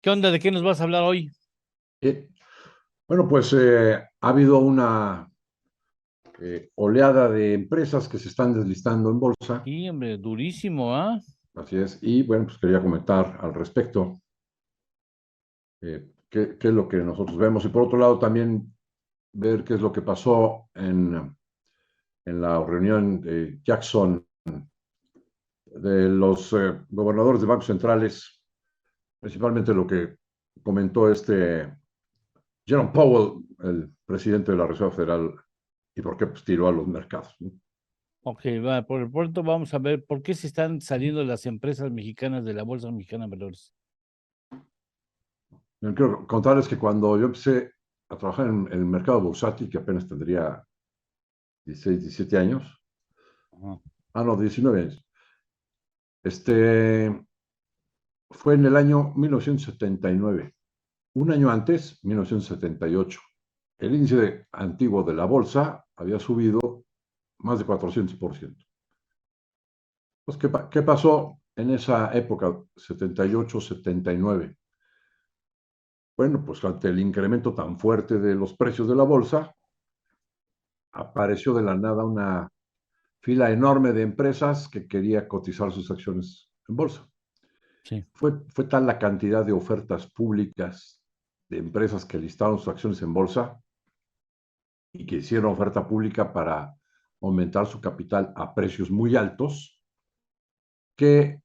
¿Qué onda? ¿De qué nos vas a hablar hoy? Eh, bueno, pues ha habido una oleada de empresas que se están deslistando en bolsa, Sí, hombre, durísimo, ¿ah? así es, y bueno, pues quería comentar al respecto qué es lo que nosotros vemos y por otro lado también ver qué es lo que pasó en la reunión de Jackson de los gobernadores de bancos centrales, principalmente lo que comentó Jerome Powell, el presidente de la Reserva Federal, y por qué pues, tiró a los mercados, ¿no? Ok, va, por el pronto vamos a ver por qué se están saliendo las empresas mexicanas de la Bolsa Mexicana de Valores. Yo quiero contarles que cuando yo empecé a trabajar en el mercado bursátil, que apenas tendría 16, 17 años, Ajá. no, 19 años, este, fue en el año 1979. Un año antes, 1978, el índice antiguo de la bolsa había subido más de 400%. Pues, ¿qué pasó en esa época, 78, 79? Bueno, pues ante el incremento tan fuerte de los precios de la bolsa, apareció de la nada una fila enorme de empresas que quería cotizar sus acciones en bolsa. Sí. Fue tal la cantidad de ofertas públicas de empresas que listaron sus acciones en bolsa y que hicieron oferta pública para aumentar su capital a precios muy altos, que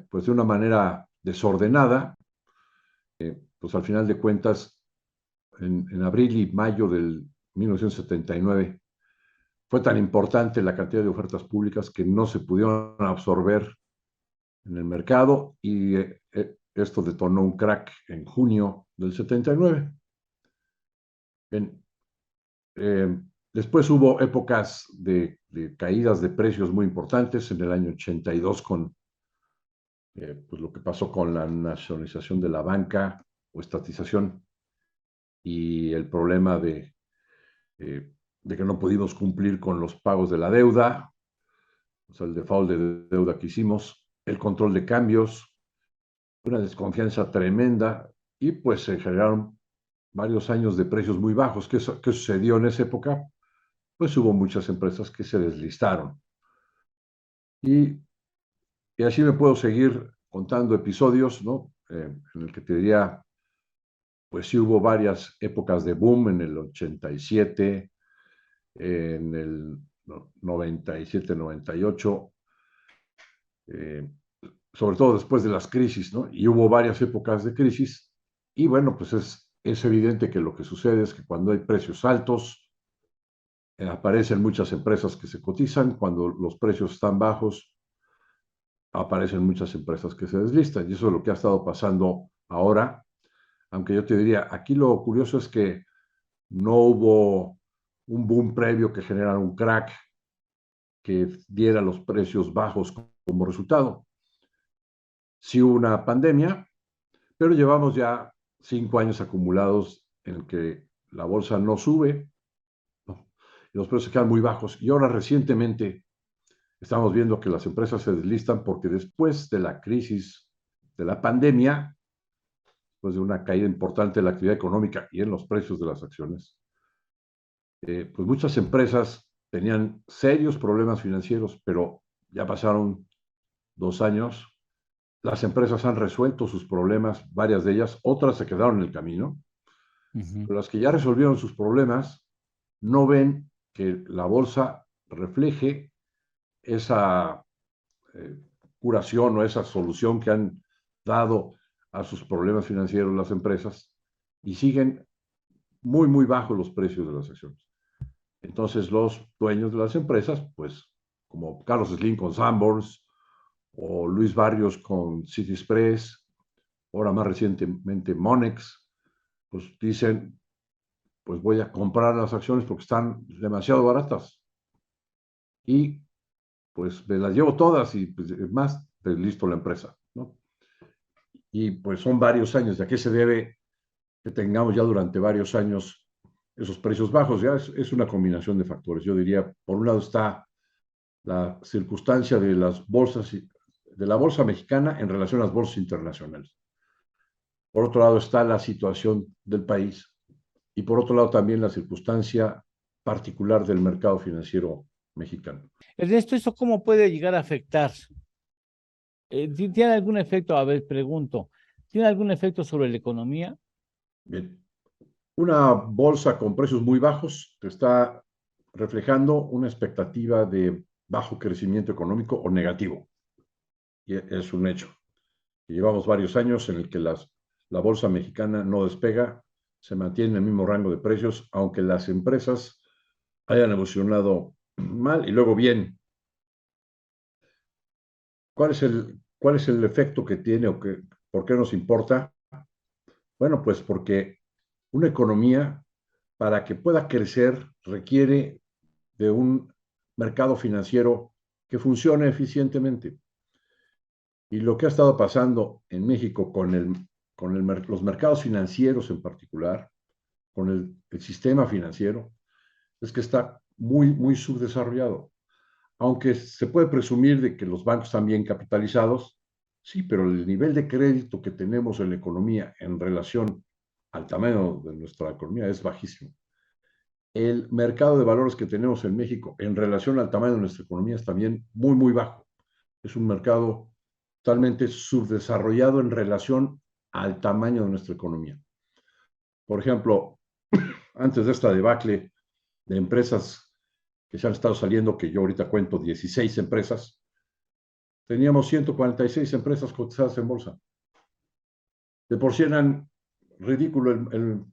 pues de una manera desordenada, pues al final de cuentas, en abril y mayo del 1979, fue tan importante la cantidad de ofertas públicas que no se pudieron absorber en el mercado y esto detonó un crack en junio del 79. En, eh, Después hubo épocas de caídas de precios muy importantes en el año 82 con pues lo que pasó con la nacionalización de la banca o estatización y el problema de que no pudimos cumplir con los pagos de la deuda, o sea, el default de deuda que hicimos, el control de cambios, una desconfianza tremenda y pues se generaron varios años de precios muy bajos. ¿Qué sucedió en esa época? Pues hubo muchas empresas que se deslistaron. Y, y así me puedo seguir contando episodios, ¿no? En el que te diría, pues sí hubo varias épocas de boom en el 87, en el 97, 98, eh, sobre todo después de las crisis, ¿no? Y hubo varias épocas de crisis. Y bueno, pues es evidente que lo que sucede es que cuando hay precios altos, aparecen muchas empresas que se cotizan, cuando los precios están bajos, aparecen muchas empresas que se deslistan. Y eso es lo que ha estado pasando ahora, aunque yo te diría, aquí lo curioso es que no hubo un boom previo que generara un crack que diera los precios bajos como resultado. Sí hubo una pandemia, pero llevamos ya 5 años acumulados en el que la bolsa no sube, ¿no? Y los precios se quedan muy bajos. Y ahora recientemente estamos viendo que las empresas se deslistan porque después de la crisis de la pandemia, después de una caída importante de la actividad económica y en los precios de las acciones, pues muchas empresas tenían serios problemas financieros, pero ya pasaron 2 años. Las empresas han resuelto sus problemas, varias de ellas, otras se quedaron en el camino, Ujú. pero las que ya resolvieron sus problemas no ven que la bolsa refleje esa eh, curación o esa solución que han dado a sus problemas financieros las empresas y siguen muy, muy bajos los precios de las acciones. Entonces los dueños de las empresas, pues como Carlos Slim con Sanborns o Luis Barrios con City Express, ahora más recientemente Monex, pues dicen, pues voy a comprar las acciones porque están demasiado baratas y pues me las llevo todas y pues, más, pues, listo la empresa, ¿no? Y pues son varios años. ¿De a qué se debe que tengamos ya durante varios años esos precios bajos? Ya es una combinación de factores. Yo diría, por un lado está la circunstancia de las bolsas, de la bolsa mexicana en relación a las bolsas internacionales. Por otro lado está la situación del país y por otro lado también la circunstancia particular del mercado financiero mexicano. Ernesto, ¿eso cómo puede llegar a afectar? ¿Tiene algún efecto? A ver, pregunto, ¿tiene algún efecto sobre la economía? Bien, una bolsa con precios muy bajos te está reflejando una expectativa de bajo crecimiento económico o negativo. Y es un hecho. Llevamos varios años en el que la bolsa mexicana no despega, se mantiene en el mismo rango de precios, aunque las empresas hayan evolucionado mal y luego bien. ¿Cuál es el efecto que tiene o por qué nos importa? Bueno, pues porque una economía, para que pueda crecer, requiere de un mercado financiero que funcione eficientemente. Y lo que ha estado pasando en México los mercados financieros en particular, con el sistema financiero, es que está muy, muy subdesarrollado. Aunque se puede presumir de que los bancos están bien capitalizados, sí, pero el nivel de crédito que tenemos en la economía en relación al tamaño de nuestra economía es bajísimo. El mercado de valores que tenemos en México en relación al tamaño de nuestra economía es también muy, muy bajo. Es un mercado totalmente subdesarrollado en relación al tamaño de nuestra economía. Por ejemplo, antes de esta debacle de empresas que se han estado saliendo, que yo ahorita cuento 16 empresas, teníamos 146 empresas cotizadas en bolsa. De por sí eran ridículo el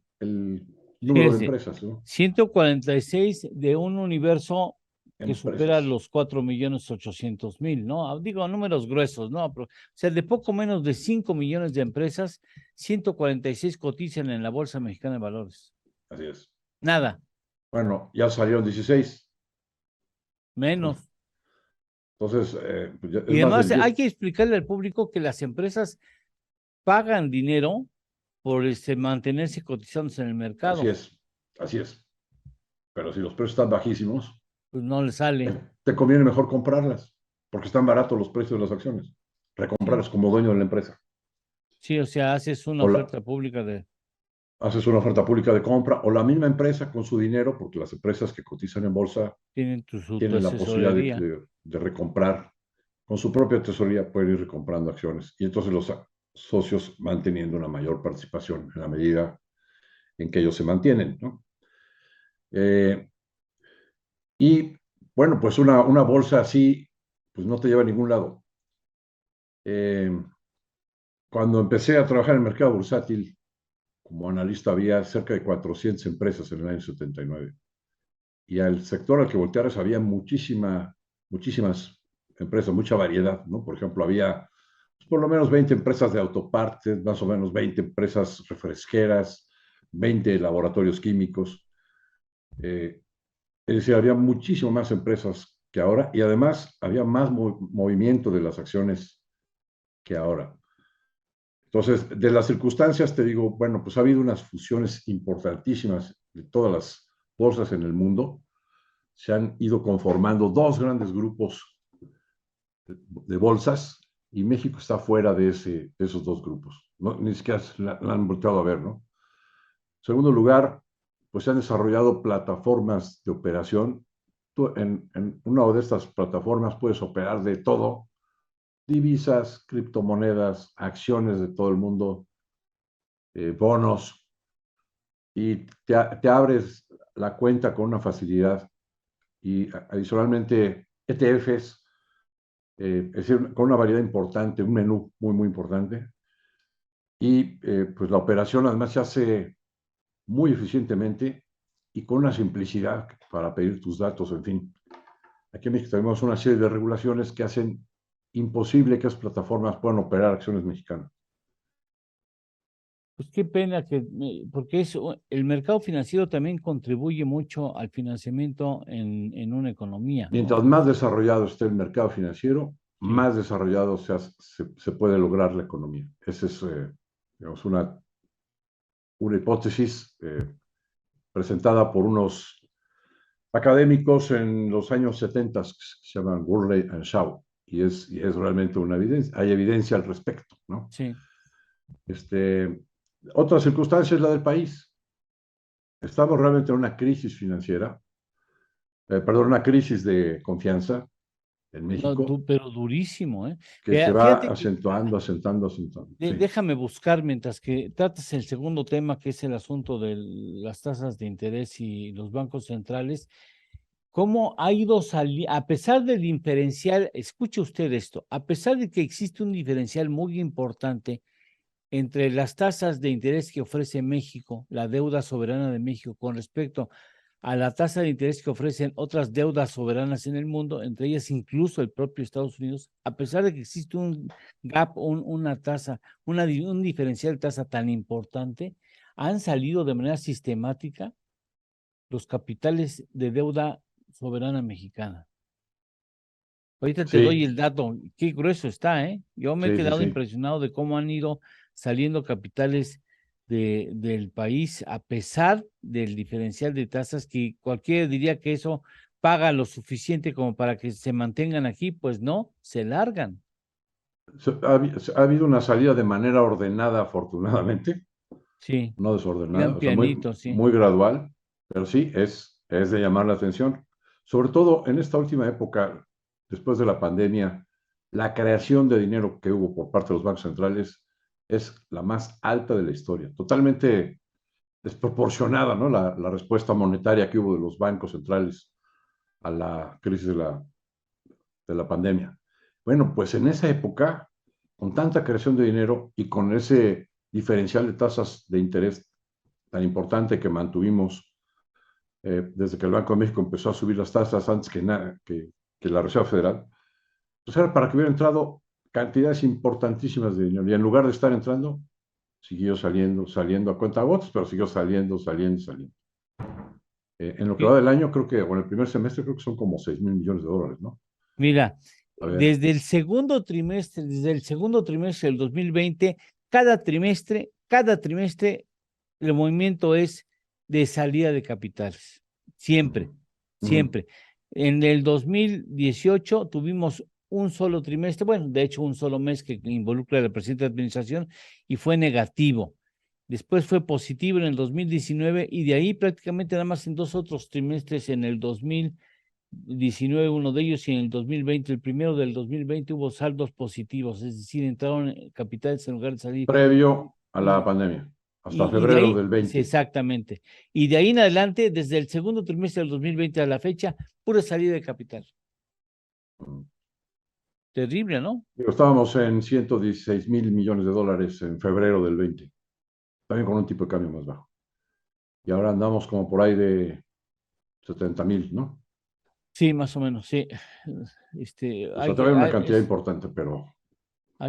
número de Fíjense, empresas, ¿no? 146 de un universo que supera Empresas, los 4.800.000, ¿no? Digo, números gruesos, ¿no? O sea, de poco menos de 5 millones de empresas, 146 cotizan en la Bolsa Mexicana de Valores. así es. Nada, Bueno, ya salieron 16. menos. Entonces, pues es Y más del además 10. hay que explicarle al público que las empresas pagan dinero por mantenerse cotizándose en el Así mercado. es, así es. Pero si los precios están bajísimos, Pues no le sale. te conviene mejor comprarlas, porque están baratos los precios de las acciones. Sí, Recomprarlas como dueño de la empresa. sí, o sea, haces una O la, oferta pública de, haces una oferta pública de compra, o la misma empresa con su dinero, porque las empresas que cotizan en bolsa tienen tu tienen la posibilidad asesorería. de recomprar. Con su propia tesorería pueden ir recomprando acciones. Y entonces los socios van teniendo una mayor participación en la medida en que ellos se mantienen, ¿no? Eh, y bueno, pues una bolsa así, pues no te lleva a ningún lado. Eh, Cuando empecé a trabajar en el mercado bursátil, como analista había cerca de 400 empresas en el año 79. Y al sector al que voltearas había muchísimas empresas, mucha variedad, ¿no? Por ejemplo, había por lo menos 20 empresas de autopartes, más o menos 20 empresas refresqueras, 20 laboratorios químicos. Es decir, había muchísimo más empresas que ahora y además había más movimiento de las acciones que ahora. Entonces, de las circunstancias, te digo, bueno, pues ha habido unas fusiones importantísimas de todas las bolsas en el mundo. Se han ido conformando dos grandes grupos de bolsas y México está fuera de esos dos grupos. No, ni siquiera la han volteado a ver, ¿no? En segundo lugar, pues se han desarrollado plataformas de operación. Tú en una de estas plataformas puedes operar de todo, divisas, criptomonedas, acciones de todo el mundo, bonos, y te abres la cuenta con una facilidad y adicionalmente ETFs, es decir, con una variedad importante, un menú muy, muy importante. Y pues la operación además se hace muy eficientemente y con una simplicidad para pedir tus datos, en fin. Aquí en México tenemos una serie de regulaciones que hacen imposible que esas plataformas puedan operar acciones mexicanas. Pues qué pena porque el mercado financiero también contribuye mucho al financiamiento en una economía, ¿no? Mientras más desarrollado esté el mercado financiero, Sí. más desarrollado se puede lograr la economía. Esa es, digamos, una hipótesis presentada por unos académicos en los años 70 que se llaman Worley and Shaw, y es realmente una evidencia, hay evidencia al respecto, ¿no? Sí. Este, Otra circunstancia es la del país. Estamos realmente en una crisis financiera, perdón, una crisis de confianza en No, México pero durísimo, ¿eh? que se va Fíjate que acentuando, acentuando, acentuando. Sí, déjame buscar mientras que tratas el segundo tema, que es el asunto de las tasas de interés y los bancos centrales. ¿Cómo ha ido saliendo, a pesar del diferencial, escuche usted esto, a pesar de que existe un diferencial muy importante entre las tasas de interés que ofrece México, la deuda soberana de México, con respecto a la tasa de interés que ofrecen otras deudas soberanas en el mundo, entre ellas incluso el propio Estados Unidos, a pesar de que existe un gap, una tasa, un diferencial de tasa tan importante, han salido de manera sistemática los capitales de deuda soberana mexicana. Ahorita te doy sí, el dato, qué grueso está, ¿eh? Yo me he sí, sí, quedado sí. impresionado de cómo han ido saliendo capitales del país a pesar del diferencial de tasas que cualquiera diría que eso paga lo suficiente como para que se mantengan aquí, pues no, se largan. Ha habido una salida de manera ordenada, afortunadamente, Sí, no iban desordenada, o sea, muy, pianitos, sí. muy gradual, pero sí es de llamar la atención. Sobre todo en esta última época, después de la pandemia, la creación de dinero que hubo por parte de los bancos centrales es la más alta de la historia, totalmente desproporcionada, ¿no? La respuesta monetaria que hubo de los bancos centrales a la crisis de la pandemia. Bueno, pues en esa época, con tanta creación de dinero y con ese diferencial de tasas de interés tan importante que mantuvimos desde que el Banco de México empezó a subir las tasas antes que la Reserva Federal, pues era para que hubiera entrado cantidades importantísimas de dinero. Y en lugar de estar entrando, siguió saliendo, saliendo a cuentagotas, pero siguió saliendo, saliendo, saliendo. En lo que va Sí, del año, creo que, o en el primer semestre, creo que son como 6,000 millones de dólares, ¿no? mira, A ver, desde el segundo trimestre del 2020, cada trimestre, el movimiento es de salida de capitales. uh Siempre, -huh. siempre. En el 2018 tuvimos un solo trimestre, bueno, de hecho un solo mes que involucra a la presente administración y fue negativo. Después fue positivo en el 2019 y de ahí prácticamente nada más en dos otros trimestres en el 2019 uno de ellos y en el 2020, el primero del 2020 hubo saldos positivos, es decir, entraron capitales en lugar de salir. Previo a la Y, pandemia, hasta y de febrero ahí, del sí, 20. exactamente. Y de ahí en adelante, desde el segundo trimestre del 2020 a la fecha, pura salida de capital. Terrible, ¿no? Estábamos en 116,000 millones de dólares en febrero del 20, también con un tipo de cambio más bajo. Y ahora andamos como por ahí de 70,000, ¿no? Sí, más o menos, sí. O sea, todavía una cantidad importante, pero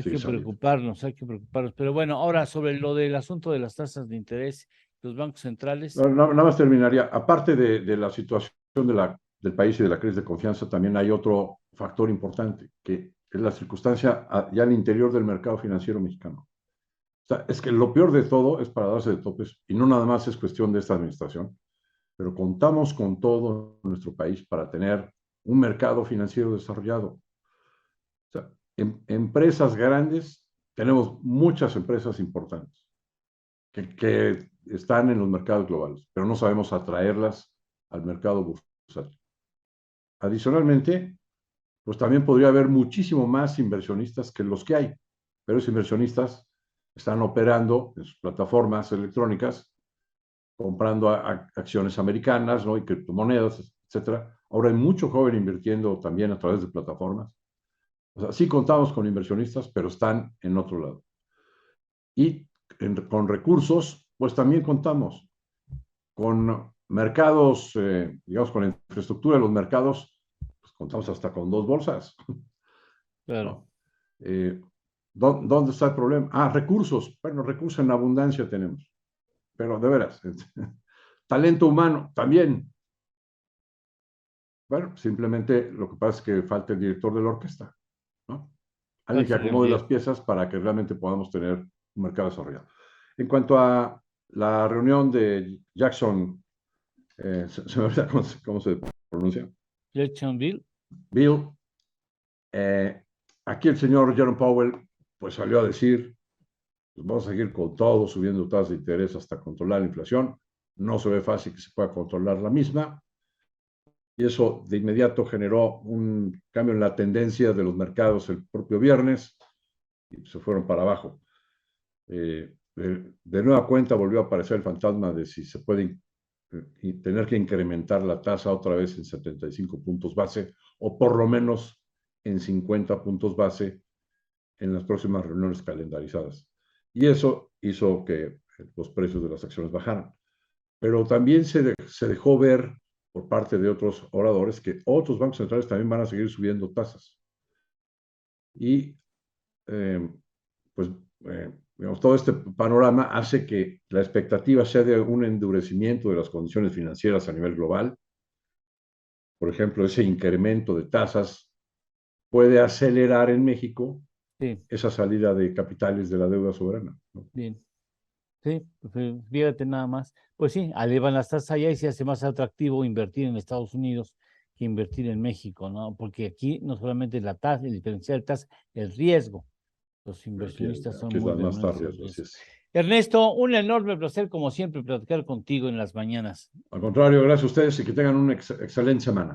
sigue saliendo. Hay que preocuparnos. Pero bueno, ahora sobre lo del asunto de las tasas de interés, los bancos centrales. Nada más terminaría. Aparte de la situación del país y de la crisis de confianza, también hay otro factor importante, que es la circunstancia ya al interior del mercado financiero mexicano. O sea, es que lo peor de todo es para darse de topes, y no nada más es cuestión de esta administración, pero contamos con todo nuestro país para tener un mercado financiero desarrollado. O sea, empresas grandes, tenemos muchas empresas importantes que están en los mercados globales, pero no sabemos atraerlas al mercado bursátil. Adicionalmente, pues también podría haber muchísimo más inversionistas que los que hay, pero esos inversionistas están operando en sus plataformas electrónicas, comprando acciones americanas, ¿no? Y criptomonedas, etcétera. Ahora hay mucho joven invirtiendo también a través de plataformas. O sea, sí contamos con inversionistas, pero están en otro lado. Y con recursos, pues también contamos con mercados, digamos, con la infraestructura de los mercados, pues contamos hasta con dos bolsas, Claro. ¿no? ¿Dónde está el problema? Ah, recursos. Bueno, recursos en abundancia tenemos, pero de veras, talento humano también. Bueno, simplemente lo que pasa es que falta el director de la orquesta, ¿no? Alguien que Falta el acomode las dinero. piezas para que realmente podamos tener un mercado desarrollado. En cuanto a la reunión de Jackson, se me olvida cómo se pronuncia, Jacksonville. Bill, aquí el señor Jerome Powell pues salió a decir pues vamos a seguir con todo, subiendo tasas de interés hasta controlar la inflación. No se ve fácil que se pueda controlar la misma. Y eso de inmediato generó un cambio en la tendencia de los mercados el propio viernes y se fueron para abajo. De nueva cuenta volvió a aparecer el fantasma de si se puede tener que incrementar la tasa otra vez en 75 puntos base o por lo menos en 50 puntos base en las próximas reuniones calendarizadas. Y eso hizo que los precios de las acciones bajaran. Pero también se dejó ver por parte de otros oradores que otros bancos centrales también van a seguir subiendo tasas. Y pues digamos, todo este panorama hace que la expectativa sea de un endurecimiento de las condiciones financieras a nivel global. Por ejemplo, ese incremento de tasas puede acelerar en México Sí, esa salida de capitales de la deuda soberana, ¿no? bien. Sí, pues, fíjate nada más. Pues sí, elevan las tasas allá y se hace más atractivo invertir en Estados Unidos que invertir en México, ¿no? Porque aquí no solamente la tasa, el diferencial de tasa, el riesgo. Los inversionistas son Aquí es muy la más benevolentes tarde, al así riesgo. es. Ernesto, un enorme placer, como siempre, platicar contigo en las mañanas. Al contrario, gracias a ustedes y que tengan una excelente semana.